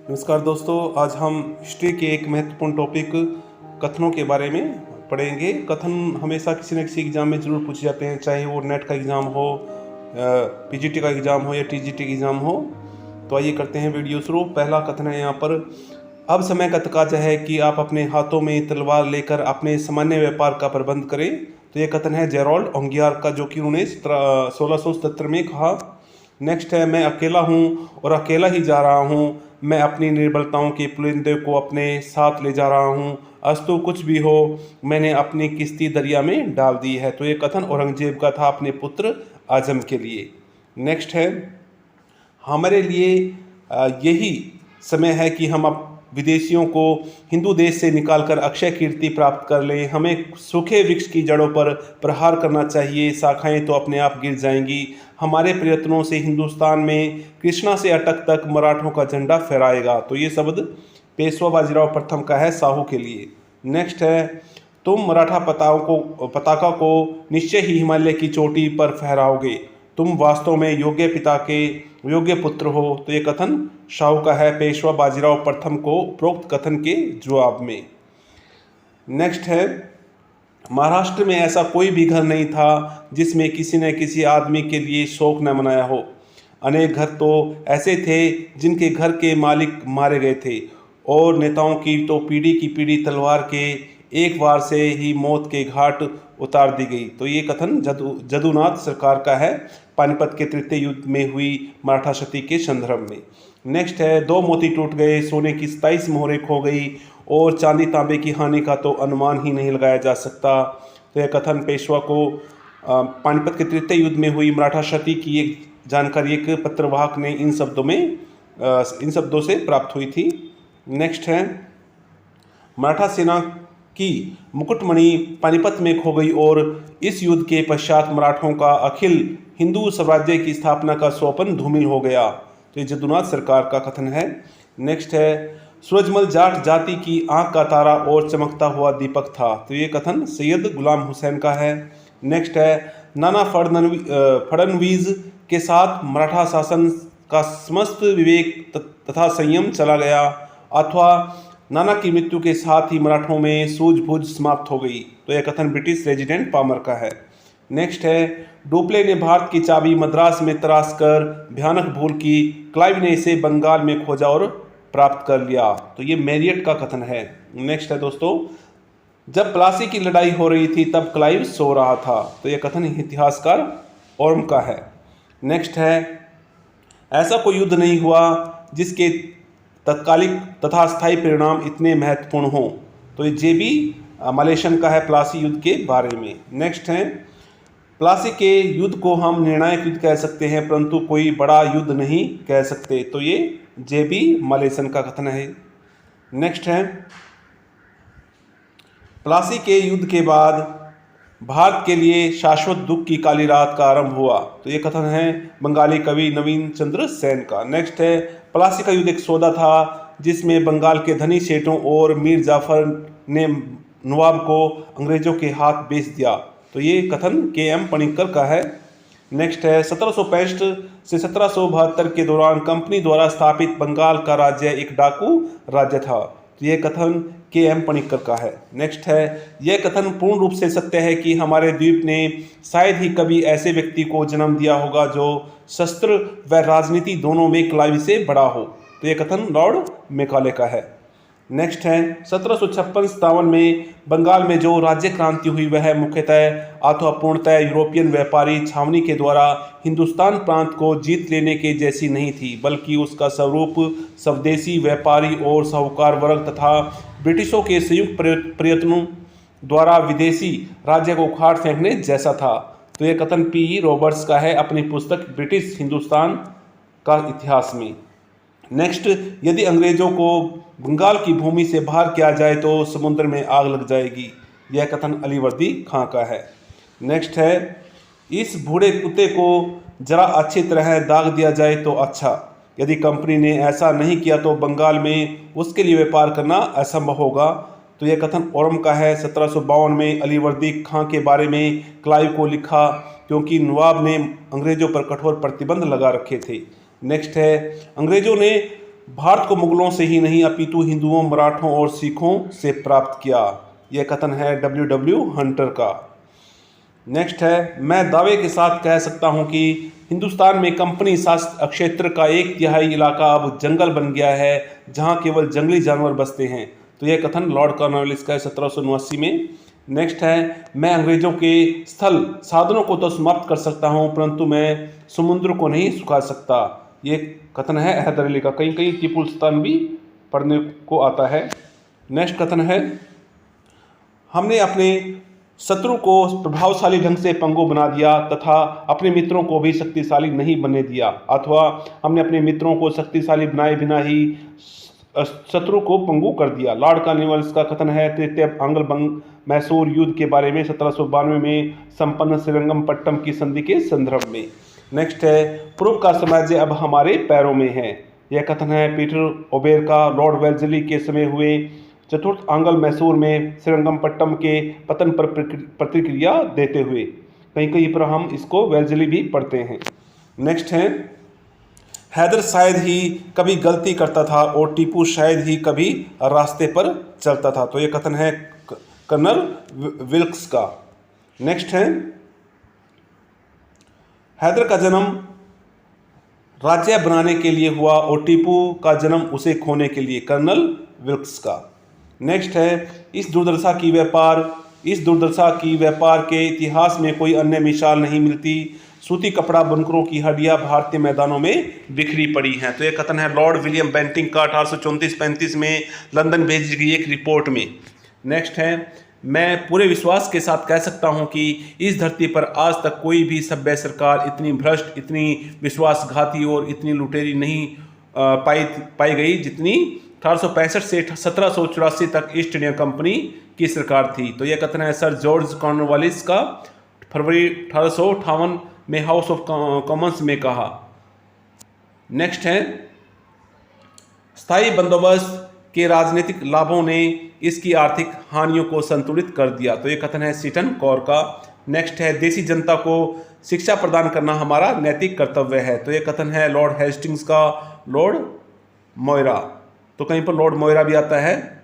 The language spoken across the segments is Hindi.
नमस्कार दोस्तों, आज हम हिस्ट्री के एक महत्वपूर्ण टॉपिक कथनों के बारे में पढ़ेंगे। कथन हमेशा किसी न किसी एग्ज़ाम में ज़रूर पूछे जाते हैं, चाहे वो नेट का एग्ज़ाम हो, पीजीटी का एग्ज़ाम हो या टीजीटी का एग्ज़ाम हो। तो आइए करते हैं वीडियो शुरू। पहला कथन है यहाँ पर, अब समय का तकाजा है कि आप अपने हाथों में तलवार लेकर अपने सामान्य व्यापार का प्रबंध करें। तो ये कथन है जेरोल्ड ओंगियार का, जो कि उन्होंने 1677 में कहा। नेक्स्ट है, मैं अकेला हूँ और अकेला ही जा रहा हूँ, मैं अपनी निर्बलताओं के पुलिंदे को अपने साथ ले जा रहा हूँ, अस्तु कुछ भी हो, मैंने अपनी किश्ती दरिया में डाल दी है। तो ये कथन औरंगजेब का था अपने पुत्र आजम के लिए। नेक्स्ट है, हमारे लिए यही समय है कि हम अब विदेशियों को हिंदू देश से निकालकर अक्षय कीर्ति प्राप्त कर लें। हमें सूखे वृक्ष की जड़ों पर प्रहार करना चाहिए, शाखाएं तो अपने आप गिर जाएंगी। हमारे प्रयत्नों से हिंदुस्तान में कृष्णा से अटक तक मराठों का झंडा फहराएगा। तो ये शब्द पेशवा बाजीराव प्रथम का है साहू के लिए। नेक्स्ट है, तुम मराठा पताका को निश्चय ही हिमालय की चोटी पर फहराओगे, तुम वास्तव में योग्य पिता के योग्य पुत्र हो। तो ये कथन शाहू का है पेशवा बाजीराव प्रथम को उपरोक्त कथन के जवाब में। नेक्स्ट है, महाराष्ट्र में ऐसा कोई भी घर नहीं था जिसमें किसी न किसी आदमी के लिए शोक न मनाया हो। अनेक घर तो ऐसे थे जिनके घर के मालिक मारे गए थे, और नेताओं की तो पीढ़ी की पीढ़ी तलवार के एक वार से ही मौत के घाट उतार दी गई। तो ये कथन जदुनाथ सरकार का है, पानीपत के तृतीय युद्ध में हुई मराठा क्षति के संदर्भ में। नेक्स्ट है, दो मोती टूट गए, सोने की 27 मोहरें खो गई, और चांदी तांबे की हानि का तो अनुमान ही नहीं लगाया जा सकता। तो यह कथन पेशवा को पानीपत के तृतीय युद्ध में हुई मराठा क्षति की एक जानकारी एक पत्रवाहक ने इन शब्दों से प्राप्त हुई थी। नेक्स्ट है, मराठा सेना की मुकुटमणि पानीपत में खो गई, और इस युद्ध के पश्चात मराठों का अखिल हिंदू साम्राज्य की स्थापना का स्वप्न धूमिल हो गया। तो ये जदुनाथ सरकार का कथन है। नेक्स्ट है, सूरजमल जाट जाति की आंख का तारा और चमकता हुआ दीपक था। तो ये कथन सैयद गुलाम हुसैन का है। नेक्स्ट है, नाना फडणवीस के साथ मराठा शासन का समस्त विवेक तथा संयम चला गया, अथवा नाना की मृत्यु के साथ ही मराठों में सूझबूझ समाप्त हो गई। तो यह कथन ब्रिटिश रेजिडेंट पामर का है। नेक्स्ट है, डुप्ले ने भारत की चाबी मद्रास में तराश कर भयानक भूल की, क्लाइव ने इसे बंगाल में खोजा और प्राप्त कर लिया। तो ये मैरियट का कथन है। नेक्स्ट है दोस्तों, जब प्लासी की लड़ाई हो रही थी तब क्लाइव सो रहा था। तो यह कथन इतिहासकार ओर्म का है। नेक्स्ट है, ऐसा कोई युद्ध नहीं हुआ जिसके तत्कालिक तथा स्थायी परिणाम इतने महत्वपूर्ण हों। तो ये जेबी मलेशन का है प्लासी युद्ध के बारे में। नेक्स्ट है, प्लासी के युद्ध को हम निर्णायक युद्ध कह सकते हैं, परंतु कोई बड़ा युद्ध नहीं कह सकते। तो ये जेबी मलेशन का कथन है। नेक्स्ट है, प्लासी के युद्ध के बाद भारत के लिए शाश्वत दुख की काली रात का आरंभ हुआ। तो ये कथन है बंगाली कवि नवीन चंद्र सेन का। नेक्स्ट है, प्लासी का युद्ध एक सौदा था जिसमें बंगाल के धनी सेठों और मीर जाफर ने नवाब को अंग्रेजों के हाथ बेच दिया। तो ये कथन के.एम. पणिक्कर का है। नेक्स्ट है, 1765 से 1772 के दौरान कंपनी द्वारा स्थापित बंगाल का राज्य एक डाकू राज्य था। तो ये कथन के.एम. पणिक्कर का है। नेक्स्ट है, यह कथन पूर्ण रूप से सत्य है कि हमारे द्वीप ने शायद ही कभी ऐसे व्यक्ति को जन्म दिया होगा जो शस्त्र व राजनीति दोनों में क्लाइव से बड़ा हो। तो यह कथन लॉर्ड मैकाले का है। नेक्स्ट है, 1756-57 में बंगाल में जो राज्य क्रांति हुई वह मुख्यतः अथवा पूर्णतः यूरोपियन व्यापारी छावनी के द्वारा हिंदुस्तान प्रांत को जीत लेने के जैसी नहीं थी, बल्कि उसका स्वरूप स्वदेशी व्यापारी और साहूकार वर्ग तथा ब्रिटिशों के संयुक्त प्रयत्नों द्वारा विदेशी राज्य को उखाड़ फेंकने जैसा था। तो यह कथन पी. रॉबर्ट्स का है अपनी पुस्तक ब्रिटिश हिंदुस्तान का इतिहास में। नेक्स्ट, यदि अंग्रेजों को बंगाल की भूमि से बाहर किया जाए तो समुद्र में आग लग जाएगी। यह कथन अलीवर्दी खां का है। नेक्स्ट है, इस बूढ़े कुत्ते को जरा अच्छी तरह दाग दिया जाए तो अच्छा, यदि कंपनी ने ऐसा नहीं किया तो बंगाल में उसके लिए व्यापार करना असंभव होगा। तो यह कथन ओरम का है। 1752 में अलीवर्दी खां के बारे में क्लाइव को लिखा, क्योंकि नवाब ने अंग्रेजों पर कठोर प्रतिबंध लगा रखे थे। नेक्स्ट है, अंग्रेजों ने भारत को मुगलों से ही नहीं अपितु हिंदुओं, मराठों और सिखों से प्राप्त किया। यह कथन है W. हंटर का। नेक्स्ट है, मैं दावे के साथ कह सकता हूं कि हिंदुस्तान में कंपनी शासित क्षेत्र का 1/3 इलाका अब जंगल बन गया है, जहां केवल जंगली जानवर बसते हैं। तो यह कथन लॉर्ड कॉर्नवालिस का है 1779 में। नेक्स्ट है, मैं अंग्रेजों के स्थल साधनों को तो समाप्त कर सकता हूं, परंतु मैं समुद्र को नहीं सुखा सकता। ये कथन है हैदर अली का। कहीं कहीं टीपू सुल्तान भी पढ़ने को आता है। नेक्स्ट कथन है, हमने अपने शत्रु को प्रभावशाली ढंग से पंगु बना दिया तथा अपने मित्रों को भी शक्तिशाली नहीं बनने दिया, अथवा हमने अपने मित्रों को शक्तिशाली बनाए बिना ही शत्रु को पंगु कर दिया। लॉर्ड कॉर्नवालिस का कथन है तृतीय आंग्ल बंग मैसूर युद्ध के बारे में 1792 में संपन्न श्रीरंगपट्टम की संधि के संदर्भ में। नेक्स्ट है, पूर्व का साम्राज्य अब हमारे पैरों में है। यह कथन है पीटर ओबेर का लॉर्ड वेल्जली के समय हुए चतुर्थ आंग्ल मैसूर में श्रीरंगपट्टम के पतन पर प्रतिक्रिया देते हुए। कहीं कहीं पर हम इसको वेल्जली भी पढ़ते हैं। नेक्स्ट है, हैदर शायद ही कभी गलती करता था और टीपू शायद ही कभी रास्ते पर चलता था। तो ये कथन है कर्नल विल्क्स का। नेक्स्ट है, हैदर का जन्म राज्य बनाने के लिए हुआ और टीपू का जन्म उसे खोने के लिए। कर्नल विल्क्स का। नेक्स्ट है, इस दुर्दशा की व्यापार के इतिहास में कोई अन्य मिसाल नहीं मिलती। सूती कपड़ा बुनकरों की हड्डियां भारतीय मैदानों में बिखरी पड़ी हैं। तो यह कथन है लॉर्ड विलियम बेंटिंग का 1834-35 में लंदन भेजी गई एक रिपोर्ट में। नेक्स्ट है, मैं पूरे विश्वास के साथ कह सकता हूं कि इस धरती पर आज तक कोई भी सभ्य सरकार इतनी भ्रष्ट, इतनी विश्वासघाती और इतनी लुटेरी नहीं पाई गई जितनी 1865 से 1784 तक ईस्ट इंडिया कंपनी की सरकार थी। तो यह कथन है सर जॉर्ज कॉर्नवालिस का, फरवरी 1858 में हाउस ऑफ कॉमन्स में कहा। नेक्स्ट है, स्थायी बंदोबस्त के राजनीतिक लाभों ने इसकी आर्थिक हानियों को संतुलित कर दिया। तो यह कथन है सीटन कौर का। नेक्स्ट है, देसी जनता को शिक्षा प्रदान करना हमारा नैतिक कर्तव्य है। तो यह कथन है लॉर्ड हेस्टिंग्स का, लॉर्ड मोयरा। तो कहीं पर लॉर्ड मोयरा भी आता है।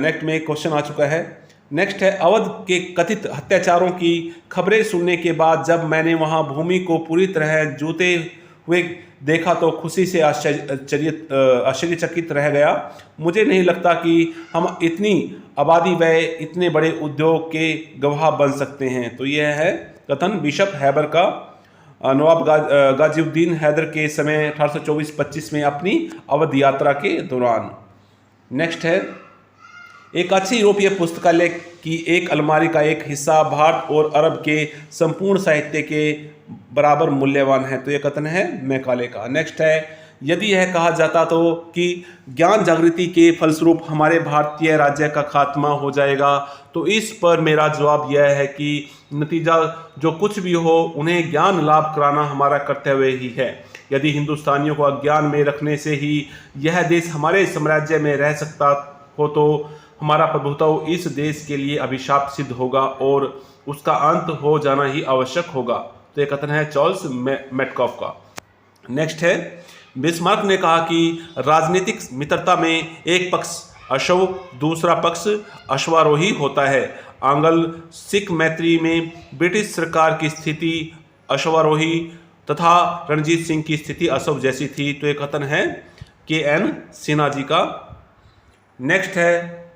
नेक्स्ट में एक क्वेश्चन आ चुका है। नेक्स्ट है, अवध के कथित अत्याचारों की खबरें सुनने के बाद जब मैंने वहां भूमि को पूरी तरह जूते हुए देखा तो खुशी से आश्चर्यचकित रह गया। मुझे नहीं लगता कि हम इतनी आबादी व इतने बड़े उद्योग के गवाह बन सकते हैं। तो यह है कथन बिशप हैबर का, नवाब गाजिउद्दीन हैदर के समय 1824-25 में अपनी अवध यात्रा के दौरान। नेक्स्ट है, एक अच्छी यूरोपीय पुस्तकालय की एक अलमारी का एक हिस्सा भारत और अरब के संपूर्ण साहित्य के बराबर मूल्यवान है। तो यह कथन है मैकाले का। नेक्स्ट है, यदि यह कहा जाता तो कि ज्ञान जागृति के फलस्वरूप हमारे भारतीय राज्य का खात्मा हो जाएगा, तो इस पर मेरा जवाब यह है कि नतीजा जो कुछ भी हो उन्हें ज्ञान लाभ कराना हमारा कर्तव्य ही है। यदि हिंदुस्तानियों को अज्ञान में रखने से ही यह देश हमारे साम्राज्य में रह सकता हो तो हमारा प्रभुत्व इस देश के लिए अभिशाप सिद्ध होगा और उसका अंत हो जाना ही आवश्यक होगा। तो यह कथन है चार्ल्स मेटकॉफ का। नेक्स्ट है, बिस्मार्क ने कहा कि राजनीतिक मित्रता में एक पक्ष अश्व, दूसरा पक्ष अश्वारोही होता है। आंग्ल सिख मैत्री में ब्रिटिश सरकार की स्थिति अश्वारोही तथा रणजीत सिंह की स्थिति अश्व जैसी थी। तो यह कथन है KN सिन्हा जी का। नेक्स्ट है,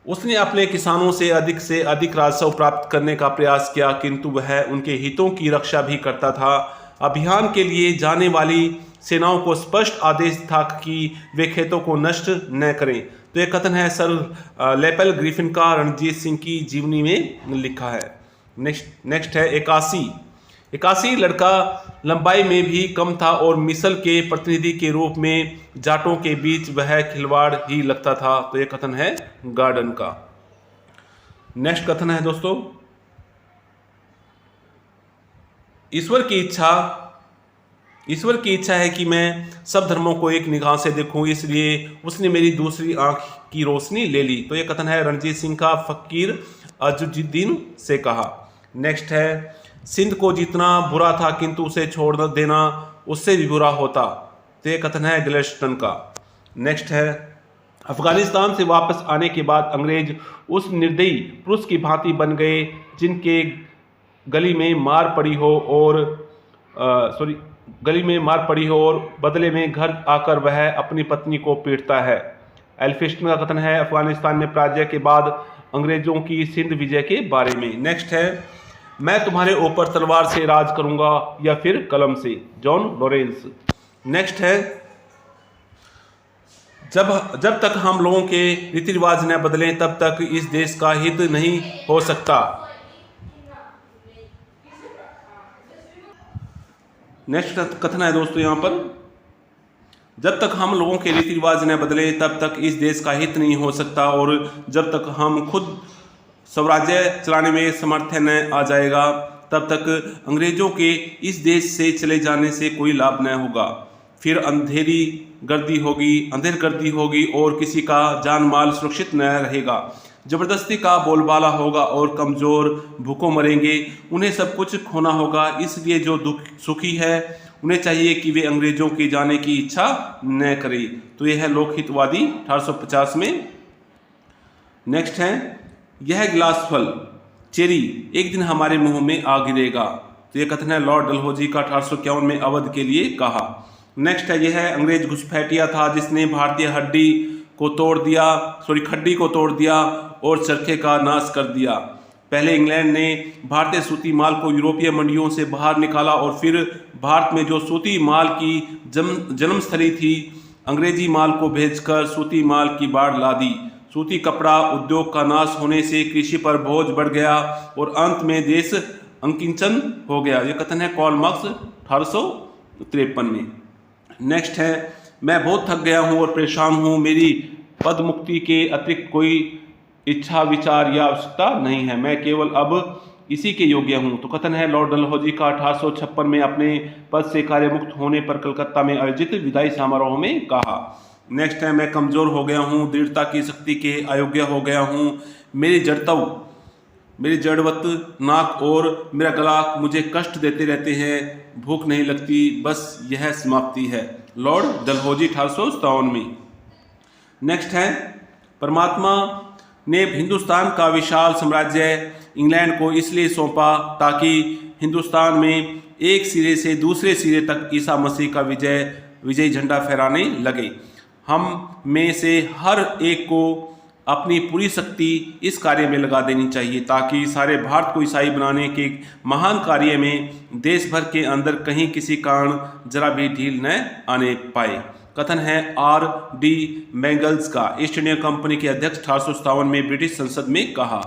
उसने अपने किसानों से अधिक राजस्व प्राप्त करने का प्रयास किया, किंतु वह उनके हितों की रक्षा भी करता था। अभियान के लिए जाने वाली सेनाओं को स्पष्ट आदेश था कि वे खेतों को नष्ट न करें। तो यह कथन है सर लेपल ग्रिफिन का, रणजीत सिंह की जीवनी में लिखा है। नेक्स्ट है, 81 लड़का लंबाई में भी कम था और मिसल के प्रतिनिधि के रूप में जाटों के बीच वह खिलवाड़ ही लगता था। तो यह कथन है गार्डन का। नेक्स्ट कथन है दोस्तों, ईश्वर की इच्छा है कि मैं सब धर्मों को एक निगाह से देखूं, इसलिए उसने मेरी दूसरी आंख की रोशनी ले ली। तो यह कथन है रणजीत सिंह का फकीर अजुद्दीन से कहा। नेक्स्ट है, सिंध को जीतना बुरा था किंतु उसे छोड़ देना उससे भी बुरा होता। तो ये कथन है ग्लेस्टन का। नेक्स्ट है, अफगानिस्तान से वापस आने के बाद अंग्रेज उस निर्दयी पुरुष की भांति बन गए जिनके गली में मार पड़ी हो और बदले में घर आकर वह अपनी पत्नी को पीटता है। एल्फिंस्टन का कथन है अफगानिस्तान में पराजय के बाद अंग्रेजों की सिंध विजय के बारे में। नेक्स्ट है, मैं तुम्हारे ऊपर तलवार से राज करूंगा या फिर कलम से, जॉन लॉरेंस। नेक्स्ट है, जब तक हम लोगों के रीति रिवाज न बदलें तब तक इस देश का हित नहीं हो सकता। नेक्स्ट कथन है दोस्तों यहाँ पर, जब तक हम लोगों के रीति रिवाज न बदले तब तक इस देश का हित नहीं हो सकता, और जब तक हम खुद स्वराज्य चलाने में समर्थ न आ जाएगा तब तक अंग्रेजों के इस देश से चले जाने से कोई लाभ न होगा। फिर अंधेर गर्दी होगी और किसी का जान माल सुरक्षित न रहेगा। जबरदस्ती का बोलबाला होगा और कमजोर भूखों मरेंगे। उन्हें सब कुछ खोना होगा। इसलिए जो सुखी है उन्हें चाहिए कि वे अंग्रेजों के जाने की इच्छा न करें। तो यह है लोकहितवादी 1850 में। नेक्स्ट है, यह गिलास फल चेरी एक दिन हमारे मुंह में आ गिरेगा। तो यह कथन है लॉर्ड डलहौजी का 1851 में अवध के लिए कहा। नेक्स्ट है, यह अंग्रेज घुसपैठिया था जिसने भारतीय खड्डी को तोड़ दिया और चरखे का नाश कर दिया। पहले इंग्लैंड ने भारतीय सूती माल को यूरोपीय मंडियों से बाहर निकाला और फिर भारत में जो सूती माल की जन्मस्थली थी अंग्रेजी माल को भेजकर सूती माल की बाढ़ ला दी। सूती कपड़ा उद्योग का नाश होने से कृषि पर बोझ बढ़ गया और अंत में देश अंकिंचन हो गया। यह कथन है कार्ल मार्क्स 1853 में। नेक्स्ट है, मैं बहुत थक गया हूँ और परेशान हूँ। मेरी पद मुक्ति के अतिरिक्त कोई इच्छा विचार या आवश्यकता नहीं है। मैं केवल अब इसी के योग्य हूँ। तो कथन है लॉर्ड डलहौजी का 1856 में अपने पद से कार्यमुक्त होने पर कलकत्ता में आयोजित विदाई समारोह में कहा। नेक्स्ट है, मैं कमजोर हो गया हूँ, दृढ़ता की शक्ति के अयोग्य हो गया हूँ। मेरी जड़वत नाक और मेरा गला मुझे कष्ट देते रहते हैं। भूख नहीं लगती, बस यह समाप्ति है। लॉर्ड डलहौजी 1857 में। नेक्स्ट है, परमात्मा ने हिंदुस्तान का विशाल साम्राज्य इंग्लैंड को इसलिए सौंपा ताकि हिंदुस्तान में एक सिरे से दूसरे सिरे तक ईसा मसीह का विजयी झंडा फहराने लगे। हम में से हर एक को अपनी पूरी शक्ति इस कार्य में लगा देनी चाहिए ताकि सारे भारत को ईसाई बनाने के महान कार्य में देश भर के अंदर कहीं किसी कारण जरा भी ढील न आने पाए। कथन है R.D. मैंगल्स का, ईस्ट इंडिया कंपनी के अध्यक्ष 1857 में ब्रिटिश संसद में कहा।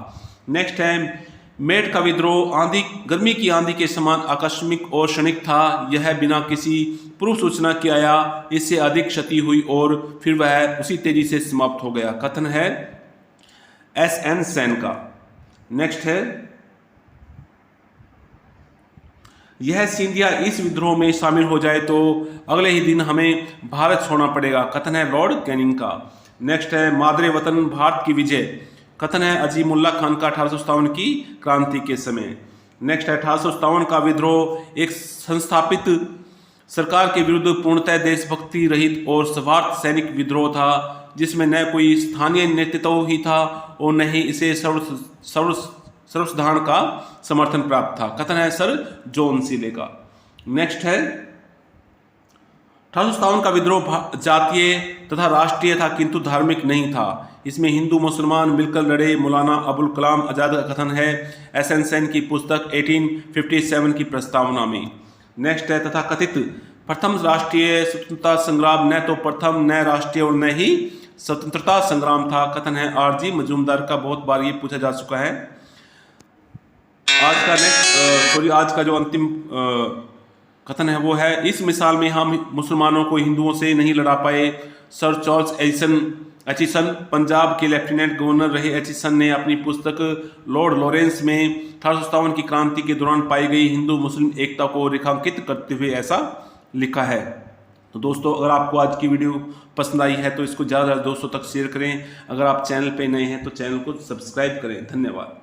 नेक्स्ट है, मेट का विद्रोह गर्मी की आंधी के समान आकस्मिक और क्षणिक था। यह बिना किसी पूर्व सूचना के आया, इससे अधिक क्षति हुई और फिर वह उसी तेजी से समाप्त हो गया। कथन है S.N. सेन का। नेक्स्ट है, यह सिंधिया इस विद्रोह में शामिल हो जाए तो अगले ही दिन हमें भारत छोड़ना पड़ेगा। कथन है लॉर्ड कैनिंग का। नेक्स्ट है, मादरे वतन भारत की विजय। कथन है अजीमुल्ला खान का 1857 की क्रांति के समय। नेक्स्ट है, 1857 का विद्रोह एक संस्थापित सरकार के विरुद्ध पूर्णतः देशभक्ति रहित और स्वार्थ सैनिक विद्रोह था जिसमें न कोई स्थानीय नेतृत्व ही था और न ही इसे सर्वसाधारण का समर्थन प्राप्त था। कथन है सर जॉन सीले का। नेक्स्ट है, 1857 का विद्रोह जातीय तथा राष्ट्रीय था किंतु धार्मिक नहीं था। इसमें हिंदू मुसलमान मिलकर लड़े। मौलाना अबुल कलाम आजाद का कथन है S.N. सेन की पुस्तक 1857 की प्रस्तावना में। नेक्स्ट है, तथा कथित प्रथम राष्ट्रीय स्वतंत्रता संग्राम न तो प्रथम न राष्ट्रीय और न ही स्वतंत्रता संग्राम था। कथन है R.G. मजूमदार का। बहुत बार ये पूछा जा चुका है। आज का जो अंतिम कथन है वो है, इस मिसाल में हम मुसलमानों को हिंदुओं से नहीं लड़ा पाए। सर चार्ल्स एचिसन पंजाब के लेफ्टिनेंट गवर्नर रहे। एचिसन ने अपनी पुस्तक लॉर्ड लॉरेंस में 1857 की क्रांति के दौरान पाई गई हिंदू मुस्लिम एकता को रेखांकित करते हुए ऐसा लिखा है। तो दोस्तों, अगर आपको आज की वीडियो पसंद आई है तो इसको ज़्यादा से ज़्यादा दोस्तों तक शेयर करें। अगर आप चैनल पे नए हैं तो चैनल को सब्सक्राइब करें। धन्यवाद।